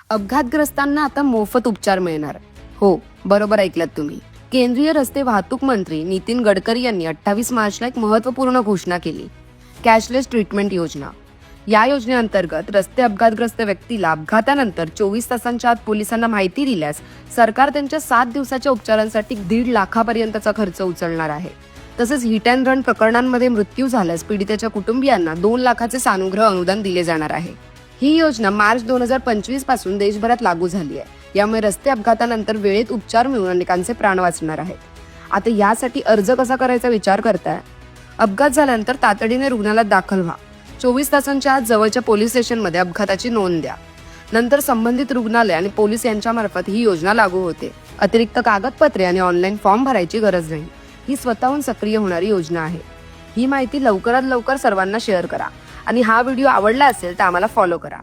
अपघातग्रस्तांना आता मोफत उपचार मिळणार. हो, बरोबर ऐकलात तुम्ही. केंद्रीय रस्ते वाहतूक मंत्री नितीन गडकरी यांनी 28 मार्चला एक महत्त्वपूर्ण घोषणा केली. कॅशलेस ट्रीटमेंट योजना. या योजनेअंतर्गत रस्ते अपघातग्रस्त व्यक्तीला अपघातानंतर 24 तासांच्या आत पोलिसांना माहिती दिल्यास सरकार त्यांच्या 7 दिवसाच्या उपचारांसाठी 1.5 लाखापर्यंतचा खर्च उचलणार आहे. तसेच हिट अँड रन प्रकरणांमध्ये मृत्यू झाल्यास पीडितेच्या कुटुंबियांना 2 लाखाचे सानुग्रह अनुदान दिले जाणार आहे. ही योजना मार्च 2025 पासून देशभरात लागू झाली आहे. यामुळे रस्ते अपघातानंतर वेळेत उपचार मिळून अनेकांचे प्राण वाचणार आहेत. आता यासाठी अर्ज कसा करायचा विचार करताय? अपघात झाल्यानंतर तातडीने रुग्णालयात दाखल व्हा. 24 तासांच्या आत जवळच्या पोलीस स्टेशनमध्ये अपघाताची नोंद द्या. नंतर संबंधित रुग्णालय आणि पोलीस यांच्यामार्फत ही योजना लागू होते. अतिरिक्त कागदपत्रे आणि ऑनलाईन फॉर्म भरायची गरज नाही. ही स्वतःहून सक्रिय होणारी योजना आहे. ही माहिती लवकरात लवकर सर्वांना शेअर करा आणि हा व्हिडिओ आवडला असेल तर आम्हाला फॉलो करा.